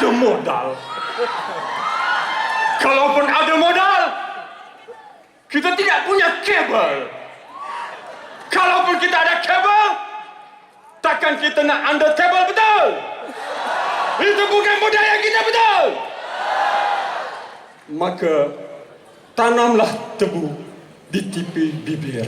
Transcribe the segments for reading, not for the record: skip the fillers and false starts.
ada modal. Kalaupun ada modal, kita tidak punya kabel. Kalaupun kita ada kabel, takkan kita nak under table, betul? Itu bukan modal yang kita, betul? Maka tanamlah tebu di tepi bibir.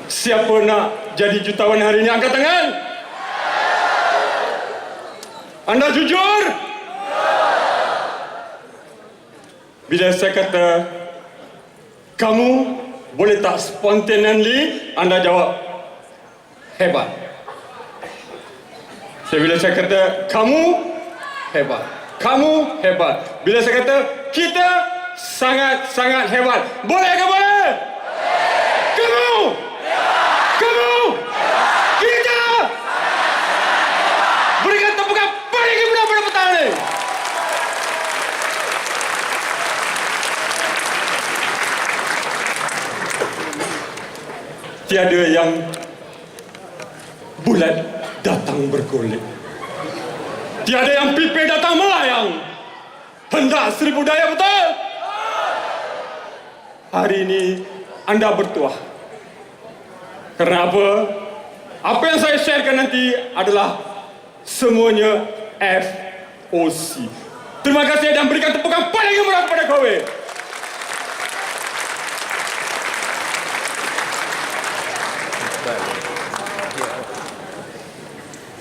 Siapa nak jadi jutawan hari ini? Angkat tangan. Anda jujur? Bila saya kata kamu boleh tak spontaneously, anda jawab hebat. Bila saya kata kamu hebat, kamu hebat. Bila saya kata kita sangat-sangat hebat, boleh ke boleh? Kamu, kamu, kita. Berikan tepukan paling kemudian pada petang ini. Tiada yang bulat datang bergolek. Tiada yang pipi datang melayang. Hendak 1000 daya, betul? Hari ini anda bertuah. Kerana apa? Apa yang saya sharekan nanti adalah semuanya FOC. Terima kasih dan berikan tepukan paling murah kepada Kowe.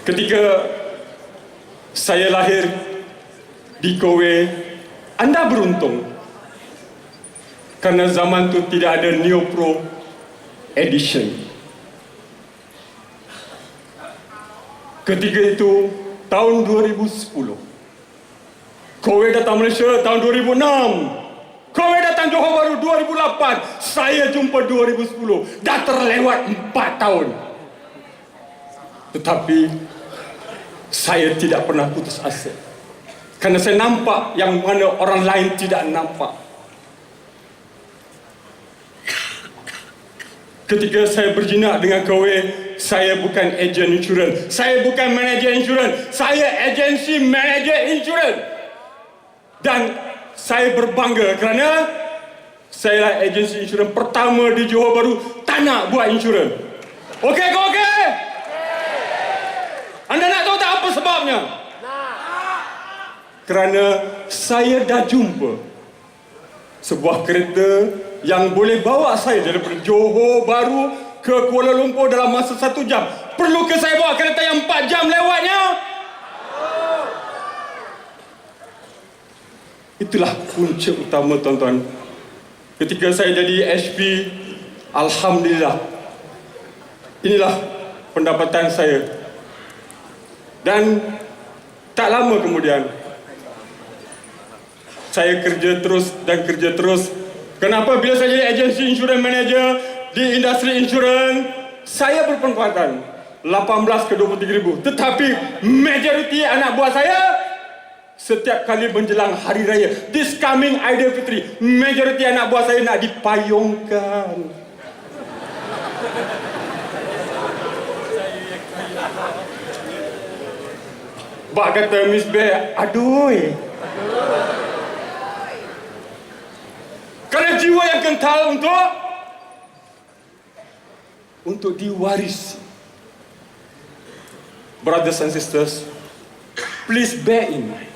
Ketika saya lahir di Kowe, anda beruntung. Kerana zaman itu tidak ada Neopro Edition. Ketika itu, tahun 2010. Kowe datang Malaysia tahun 2006. Kowe datang Johor Bahru 2008. Saya jumpa 2010. Dah terlewat 4 tahun. Tetapi saya tidak pernah putus asa. Kerana saya nampak yang mana orang lain tidak nampak. Ketika saya berjinak dengan Kowe, saya bukan ejen insurans. Saya bukan manager insurans. Saya agensi manager insurans. Dan saya berbangga kerana saya lah agensi insurans pertama di Johor Bahru tak nak buat insurans. Okey ke okey? Anda nak tahu tak apa sebabnya? Kerana saya dah jumpa sebuah kereta yang boleh bawa saya daripada Johor Bahru ke Kuala Lumpur dalam masa 1 jam. Perlu ke saya bawa kereta yang 4 jam lewatnya? Itulah punca utama, tuan-tuan. Ketika saya jadi HP, alhamdulillah, inilah pendapatan saya. Dan tak lama kemudian saya kerja terus dan kerja terus. Kenapa? Bila saya jadi agensi insurans manager di industri insurans, saya berpendapatan 18 ke 23 ribu. Tetapi majoriti anak buah saya setiap kali menjelang hari raya, this coming Aidilfitri, majoriti anak buah saya nak dipayungkan. Bak kata Miss Bear, aduh. Kerana jiwa yang kental untuk diwarisi. Brothers and sisters, please bear in mind.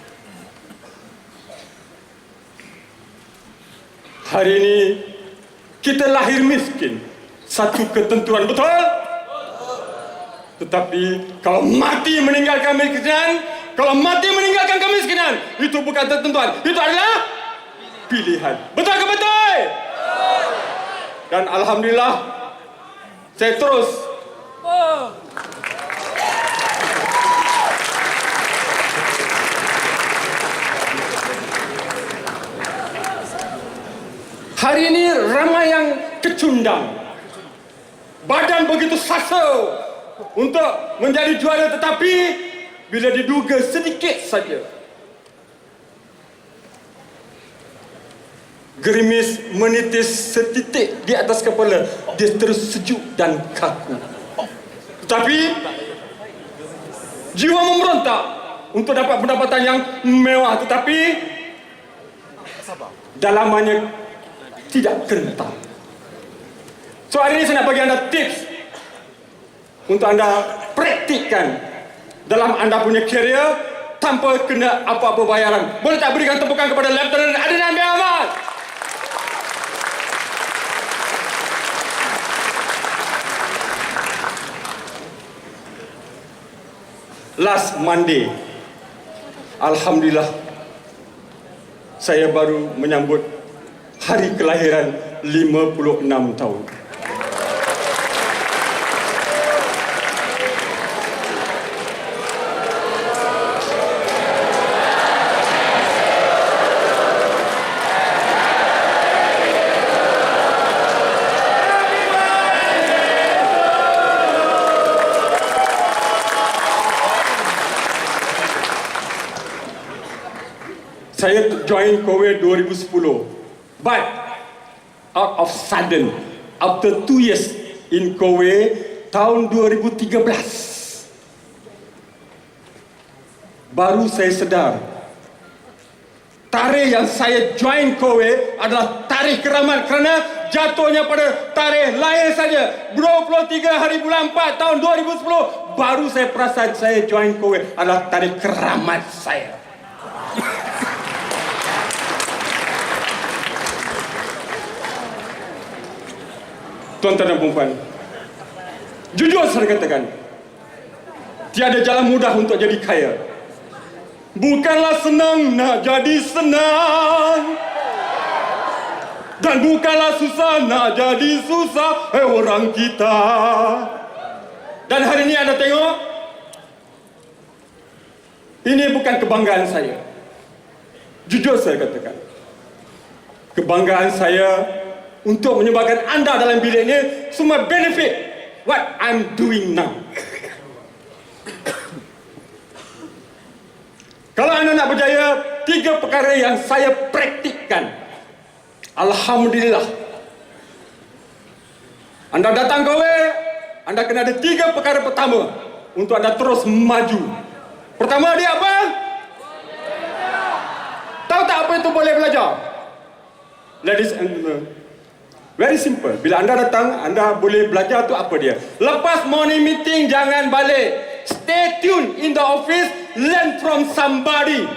Hari ini kita lahir miskin. Satu ketentuan, betul? Tetapi kalau mati meninggalkan kemiskinan, kalau mati meninggalkan kemiskinan, itu bukan ketentuan, itu adalah pilihan. Betul ke betul? Dan alhamdulillah saya terus hari ini ramai yang kecundang, badan begitu sasau untuk menjadi juara, tetapi bila diduga sedikit saja Gerimis menitis setitik di atas kepala. Dia terus sejuk dan kaku. Tetapi jiwa memberontak untuk dapat pendapatan yang mewah, tetapi dalamannya tidak kental. So hari ini saya nak bagi anda tips untuk anda praktikkan dalam anda punya kerjaya tanpa kena apa-apa bayaran. Boleh tak berikan tepukan kepada Lieutenant Adnan bin Ahmad? Last Monday, alhamdulillah, saya baru menyambut hari kelahiran 56 tahun. Saya join Kowe 2010, but out of sudden, after 2 years in Kowe, tahun 2013, baru saya sedar tarikh yang saya join Kowe adalah tarikh keramat, kerana jatuhnya pada tarikh lahir saja 23 hari bulan 4 tahun 2010, baru saya perasan saya join Kowe adalah tarikh keramat saya. Tuan-tuan dan puan-puan, jujur saya katakan, tiada jalan mudah untuk jadi kaya. Bukanlah senang nak jadi senang, dan bukanlah susah nak jadi susah, orang kita. Dan hari ini anda tengok, ini bukan kebanggaan saya. Jujur saya katakan, kebanggaan saya untuk menyebabkan anda dalam bilik ini semua benefit what I'm doing now. Kalau anda nak berjaya, 3 perkara yang saya praktikkan, alhamdulillah. Anda datang Kowe, anda kena ada 3 perkara pertama untuk anda terus maju. Pertama dia apa? Tahu tak apa itu boleh belajar? Ladies and gentlemen, very simple. Bila anda datang, anda boleh belajar tu apa dia. Lepas morning meeting, jangan balik. Stay tuned in the office. Learn from somebody.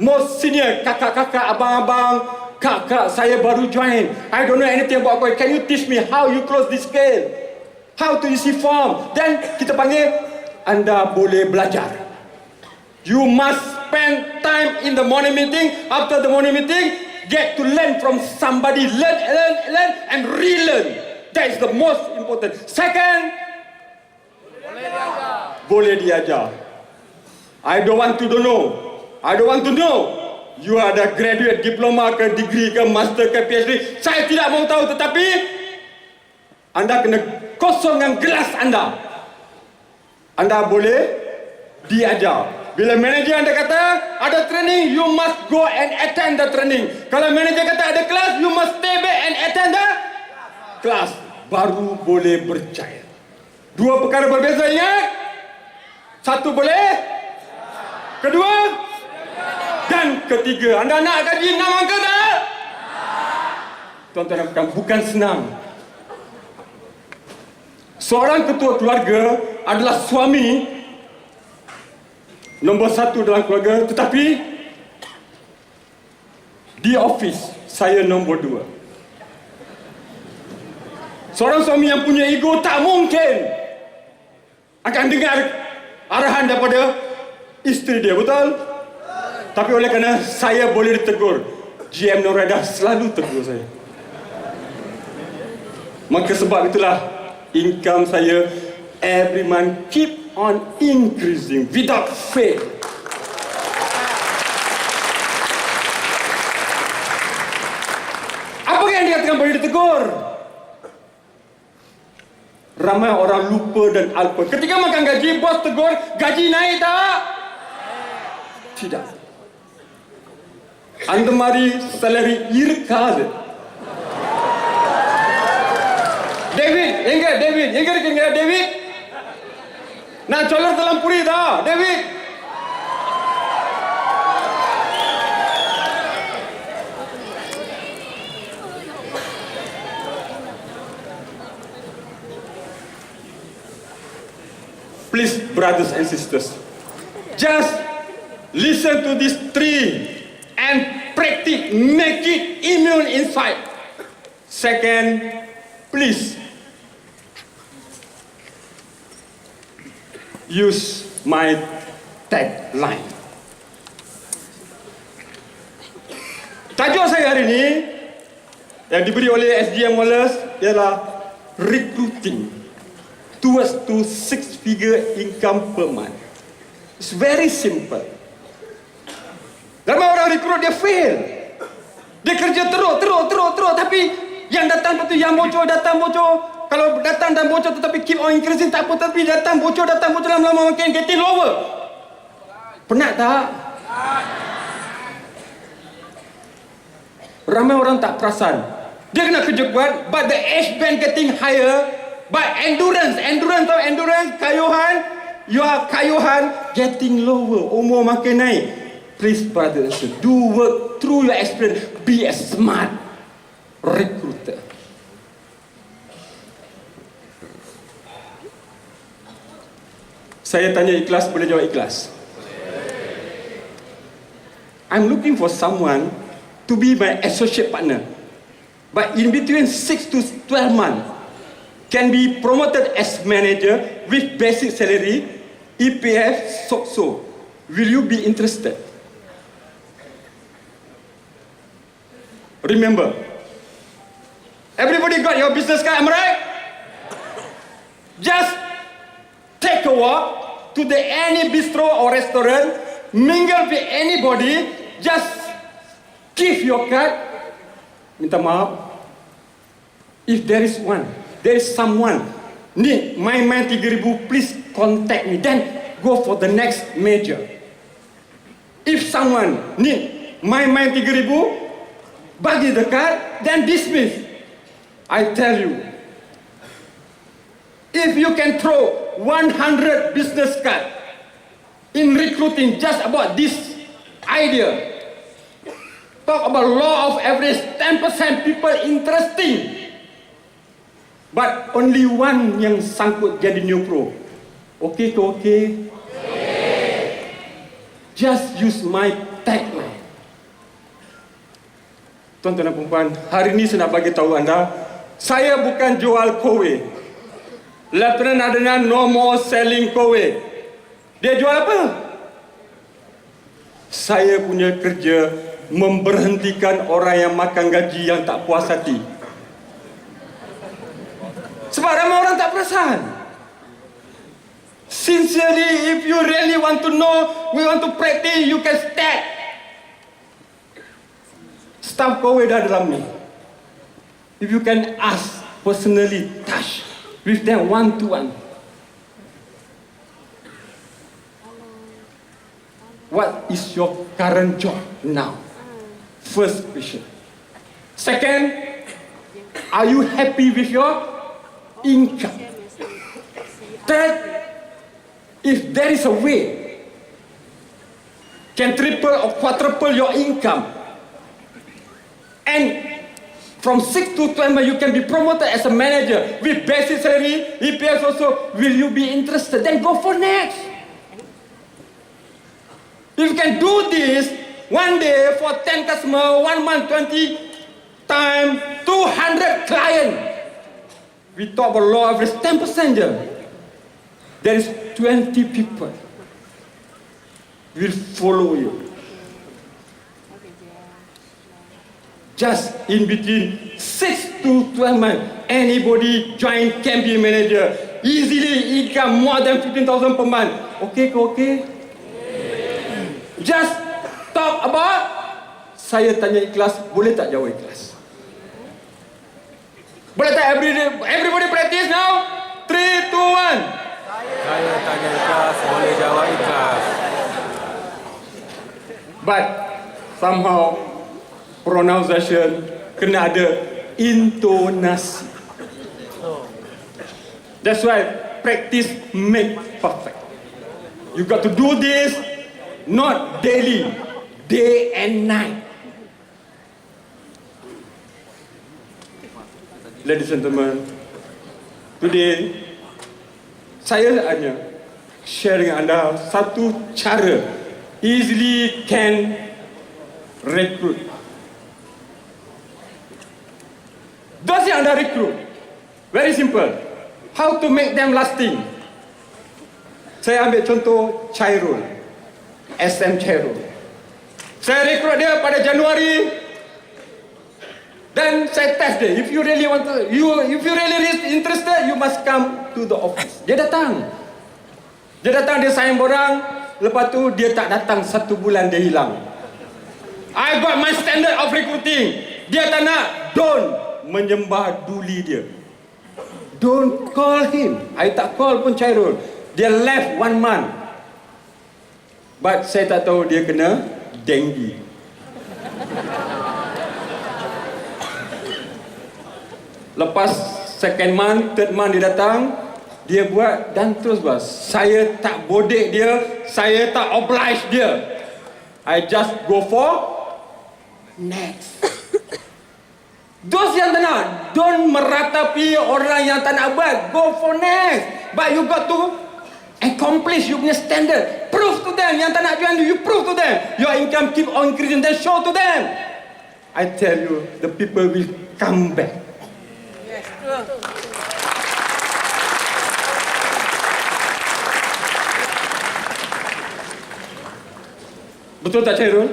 Most senior, kakak-kakak, abang-abang. Kak, saya baru join. I don't know anything about Kowe. Can you teach me how you close this scale? How to isi form? Then kita panggil, anda boleh belajar. You must spend time in the morning meeting. After the morning meeting, get to learn from somebody. Learn and relearn. That is the most important. Second, boleh diajar. I don't want to know. I don't want to know. You ada graduate, diploma ke, degree ke, master ke, PhD. Saya tidak mau tahu, tetapi anda kena kosongkan gelas anda. Anda boleh diajar. Bila manager anda kata ada training, you must go and attend the training. Kalau manager kata ada kelas, you must stay back and attend the kelas. Baru boleh berjaya. 2 perkara berbeza, ingat? 1 boleh, kedua dan ketiga. Anda nak gaji 6 angka tak? Tuan-tuan, bukan senang. Seorang ketua keluarga adalah suami nombor 1 dalam keluarga, tetapi di office saya nombor 2. Seorang suami yang punya ego tak mungkin akan dengar arahan daripada isteri dia, betul? Tapi oleh kerana saya boleh ditegur, GM Noraida selalu tegur saya. Maka sebab itulah income saya every month keep on increasing without fail. Apa yang dikatakan boleh ditegur? Ramai orang lupa dan alpa. Ketika makan gaji, bos tegur, gaji naik tak? Tidak. அந்த மாதிரி salary இருக்காது. டேவிட் எங்க இருக்கீங்க டேவிட்? நான் சொல்றதெல்லாம் புரியுதா David? Please, brothers and sisters, just listen to these three and practice, make it immune inside. Second, please use my tagline. Tajuk saya hari ini yang diberi oleh SGM Wallace ialah recruiting towards to 6-figure income per month. It's very simple. Ramai orang rekrut dia fail. Dia kerja teruk, tapi yang datang betul, yang bocor datang bocor. Kalau datang dan bocor tetapi keep on increasing tak apa, tapi datang bocor lama-lama makin getting lower. Penat tak? Ramai orang tak perasan. Dia kena kerja kuat, but the age band getting higher. But endurance, kayuhan, your kayuhan getting lower, umur makin naik. Please brothers, do work through your experience. Be a smart recruiter. Saya tanya ikhlas, boleh jawab ikhlas? I'm looking for someone to be my associate partner. But in between 6 to 12 months, can be promoted as manager with basic salary, EPF, so. Will you be interested? Remember, everybody got your business card, am I right? Just take a walk to any bistro or restaurant, mingle with anybody, just give your card, minta maaf, if there is someone need my 3,000, please contact me, then go for the next major. If someone need my 3,000, bagi the card, then dismiss. I tell you, if you can throw 100 business card in recruiting just about this idea, talk about law of average, 10% people interesting, but only one yang sangkut jadi new pro. Okay ke okay? Just use my tagline. Tuan-tuan dan puan-puan, hari ini saya nak bagi tahu anda, saya bukan jual kowe. Lieutenant Adnan no more selling kowe. Dia jual apa? Saya punya kerja memberhentikan orang yang makan gaji yang tak puas hati. Sebab ramai orang tak perasan. Sincerely, if you really want to know, we want to practice, you can start. Staff kowe dah dalam ni. If you can ask, personally touch with them one-to-one. What is your current job now? First question. Second, are you happy with your income? Third, if there is a way can triple or quadruple your income, and from 6 to 12 you can be promoted as a manager with basic salary, EPS also, will you be interested? Then go for next. If you can do this one day for 10 customers, 1 month, 20 times, 200 clients, we talk about law average 10% je. There is 20 people will follow you. Just in between 6 to 12 months, anybody join can be a manager. Easily income more than 15,000 per month. Okay ke okay? Just talk about, saya tanya ikhlas, boleh tak jawab ikhlas? Boleh tak everybody practice now? 3, 2, 1. Saya tanya ikhlas, boleh jawab ikhlas. But somehow pronunciation, kena ada intonasi. That's why practice make perfect. You got to do this not daily, day and night. Ladies and gentlemen, today saya hanya share dengan anda satu cara easily can recruit. Those yang anda recruit, very simple. How to make them lasting? Saya ambil contoh Chairul, SM Chairul. Saya rekrut dia pada Januari, dan saya test dia. If you really want to, if you really interested, you must come to the office. Dia datang, dia sign borang. Lepas tu dia tak datang, 1 bulan dia hilang. I got my standard of recruiting. Dia tak nak, don't menyembah duli dia. Don't call him. I tak call pun Chairul. Dia left 1 month. But saya tak tahu dia kena dengue. Lepas second month, third month dia datang, dia buat dan terus bos. Saya tak bodek dia, saya tak oblige dia. I just go for next. Those yang tak nak, don't meratapi orang yang tak nak buat. Go for next. But you got to accomplish you punya standard. Prove to them. Yang tak nak join you prove to them. Your income keep on increasing. Then show to them. I tell you, the people will come back. Yes, betul tak Chairul?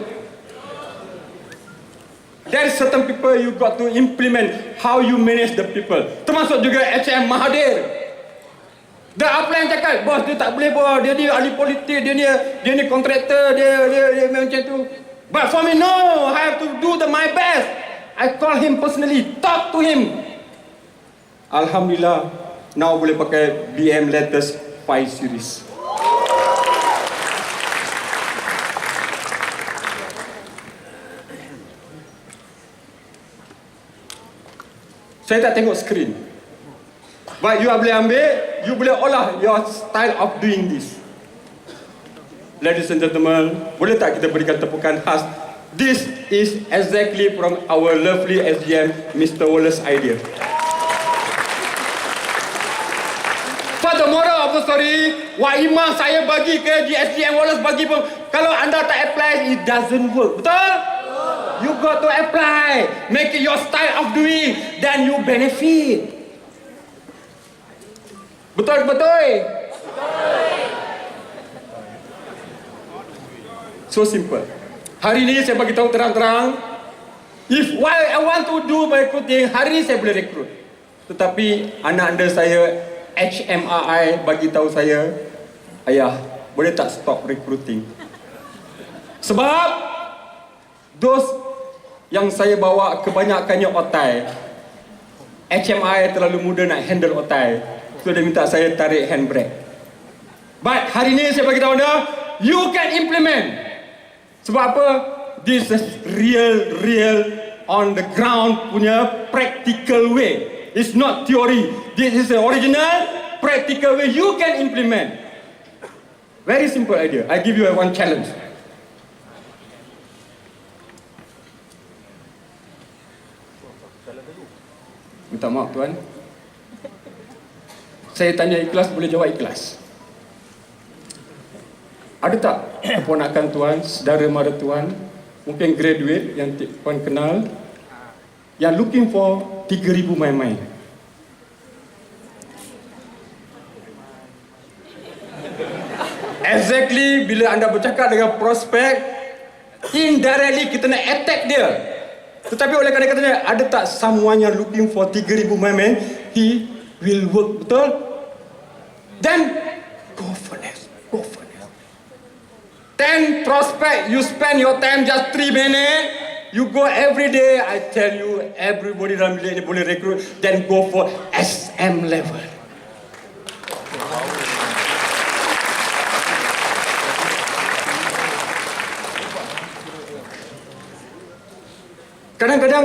There are certain people you got to implement how you manage the people. Termasuk juga HM Mahathir. Dah apa yang cakap, bos dia tak boleh bos, dia ni ahli politik, dia ni kontraktor, dia macam tu. But for me no, I have to do my best. I call him personally, talk to him. Alhamdulillah, now boleh pakai BM latest 5 series. Saya tak tengok skrin. But you boleh ambil, you boleh olah your style of doing this. Ladies and gentlemen, boleh tak kita berikan tepukan khas? This is exactly from our lovely SGM, Mr. Wallace idea. For the moral of the story, Waimah saya bagi ke SGM Wallace bagi pun, kalau anda tak apply, it doesn't work. Betul? You got to apply, make it your style of doing, then you benefit. Betul? So simple. Hari ini saya bagi tahu terang-terang, if while I want to do my recruiting, hari ini saya boleh rekrut. Tetapi anak anda saya, HMRI bagi tahu saya, ayah, boleh tak stop recruiting? Sebab those yang saya bawa kebanyakannya otai. HMI terlalu muda nak handle otai. So dia minta saya tarik handbrake. But hari ini saya bagi tahu anda, you can implement. Sebab apa? This is real on the ground punya practical way. It's not theory. This is the original practical way you can implement. Very simple idea. I give you one challenge. Minta maaf tuan. Saya tanya ikhlas, boleh jawab ikhlas. Ada tak keponakan tuan, saudara mara tuan, mungkin graduate yang tuan kenal, yang looking for 3,000 main-main? Exactly bila anda bercakap dengan prospek, indirectly kita nak attack dia. Tetapi oleh kerana katanya, ada tak someone yang looking for 3,000 main-main, he will work, betul? Then, go for next. 10 prospect, you spend your time just 3 minutes, you go every day, I tell you, everybody dalam bilik ni boleh recruit, then go for SM level. Kadang-kadang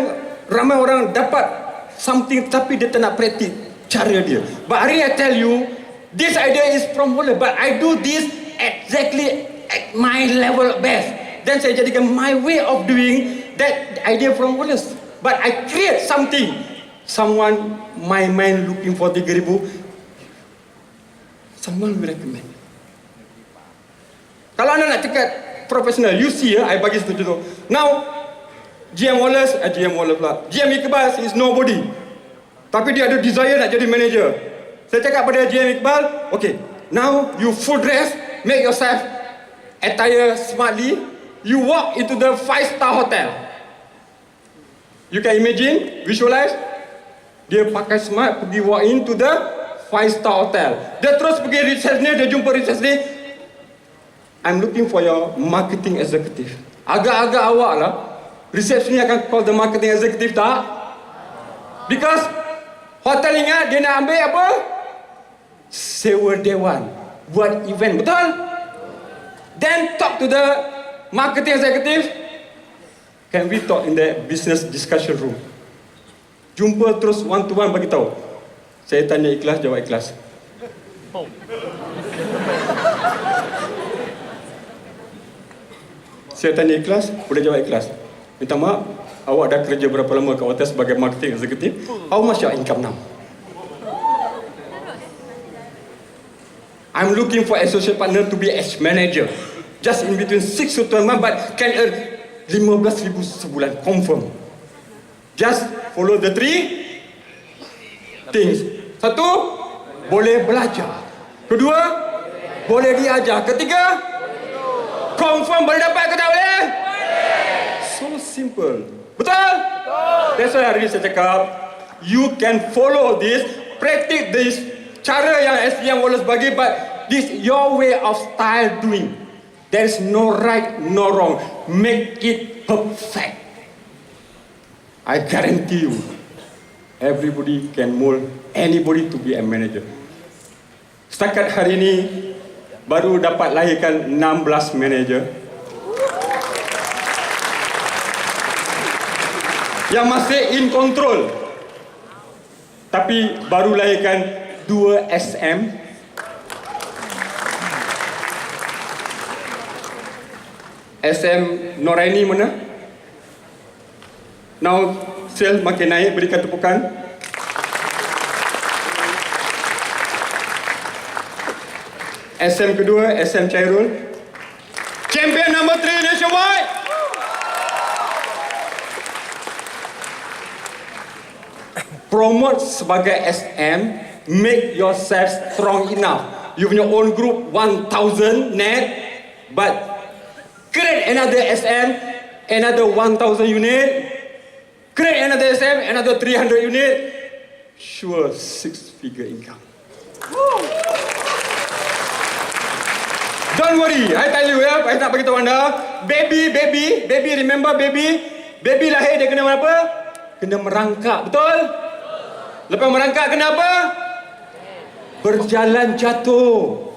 ramai orang dapat something tapi dia tak nak praktis cara dia. But hari I tell you, this idea is from Wallace, but I do this exactly at my level best. Then saya jadikan my way of doing that idea from Wallace. But I create something. Someone, my mind looking for 3,000, someone will recommend. Kalau anda nak cakap profesional, you see, I bagi satu contoh. Now, GM Wallace pula. GM Iqbal is nobody. Tapi dia ada desire nak jadi manager. Saya cakap pada GM Iqbal, okay, now you full dress, make yourself attire smartly, you walk into the 5-star hotel. You can imagine, visualize, dia pakai smart, pergi walk into the 5-star hotel. Dia terus pergi receptionist, dia jumpa receptionist, I'm looking for your marketing executive. Agak-agak awak lah, receptionist akan call the marketing executive tak? Because hotel ingat dia nak ambil apa? Sewa dewan, buat event, betul? Then talk to the marketing executive. Can we talk in the business discussion room? Jumpa terus one to one bagi tahu. Saya tanya ikhlas, jawab ikhlas. Saya tanya ikhlas, boleh jawab ikhlas. Minta maaf, awak dah kerja berapa lama kat hotel sebagai marketing executive? How much your income now? I'm looking for associate partner to be as manager. Just in between 6 to 12 months, but can earn 15,000 sebulan, confirm. Just follow the 3 things. Satu, boleh belajar. Kedua, boleh diajar. Ketiga, confirm boleh dapat ke tak boleh? So simple. Betul? That's why hari ini saya cakap, you can follow this, practice this, cara yang SDM Wallace bagi, but this your way of style doing. There is no right, no wrong. Make it perfect. I guarantee you, everybody can mold anybody to be a manager. Setakat hari ini, baru dapat lahirkan 16 manager yang masih in control. Tapi baru lahirkan 2 SM. SM Noraini mana? Now sales makin naik, berikan tepukan. SM kedua, SM Chairul. Champion number 3 nationwide. Promote sebagai SM, make yourself strong enough. You punya own group 1,000 net, but create another SM, another 1,000 unit. Create another SM, another 300 unit. Sure, 6-figure income. Don't worry, I tell you ya, I nak bagi tahu anda, baby, remember baby lahir dia kena apa? Kena merangkak, betul? Lepas merangkak kena apa? Berjalan jatuh.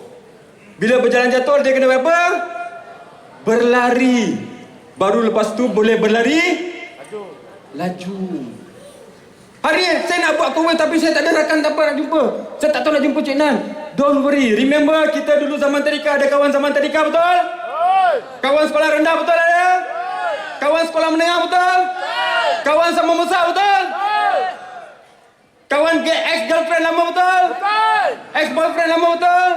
Bila berjalan jatuh dia kena apa? Berlari. Baru lepas tu boleh berlari laju. Hari ni saya nak buat konvoi tapi saya tak ada rakan, tak apa nak jumpa. Saya tak tahu nak jumpa Cik Nan. Don't worry, remember kita dulu zaman tadika, ada kawan zaman tadika, betul? Kawan sekolah rendah, betul ada? Kawan sekolah menengah, betul? Kawan sama besar, betul? Kawan ex-girlfriend lama, betul? Ex-boyfriend lama, betul?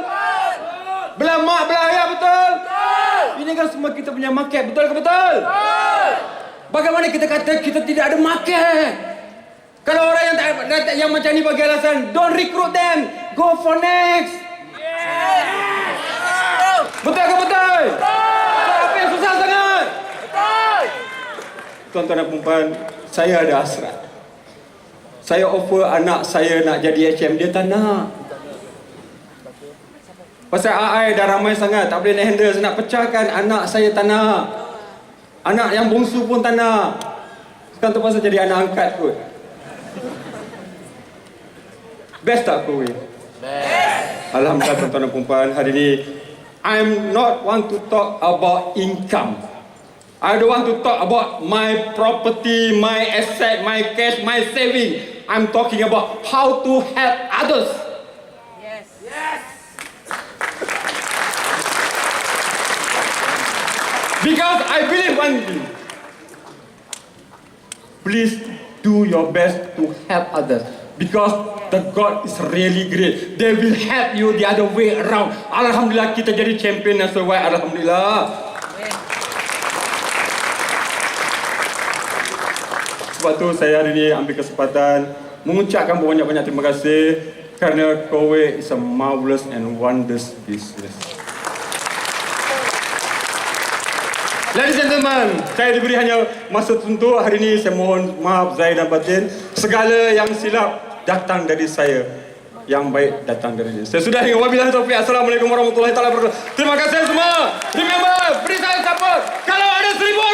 Belah mak, belah ayah, betul? Ini kan semua kita punya market, betul ke betul? Bagaimana kita kata kita tidak ada market? Kalau orang yang macam ni bagi alasan, don't recruit them, go for next. Betul ke betul? Apa yang susah sangat? Tuan-tuan dan puan-puan, saya ada hasrat. Saya offer anak saya nak jadi HM, dia tak nak. Pasal AI dah ramai sangat, tak boleh nak handle, saya nak pecahkan. Anak saya tak nak. Anak yang bongsu pun tak nak. Sekarang tu pasal jadi anak angkat kot. Best tak aku? Best. Alhamdulillah tuan-tuan dan puan-puan, hari ini I'm not want to talk about income. I don't want to talk about my property, my asset, my cash, my saving. I'm talking about how to help others. Yes. Because I believe one thing. Please do your best to help others. Because the God is really great. They will help you the other way around. Alhamdulillah kita jadi champion nasional. Alhamdulillah. Sebab tu saya hari ini ambil kesempatan mengucapkan banyak-banyak terima kasih kerana Kowe is a marvelous and wondrous business. Ladies and gentlemen, saya diberi hanya masa tertentu. Hari ini saya mohon maaf zahir dan batin. Segala yang silap datang dari saya, yang baik datang dari dia. Saya sudahi. Wabillahi taufiq. Assalamualaikum warahmatullahi wabarakatuh. Terima kasih semua. Remember, beri saya support. Kalau ada 1000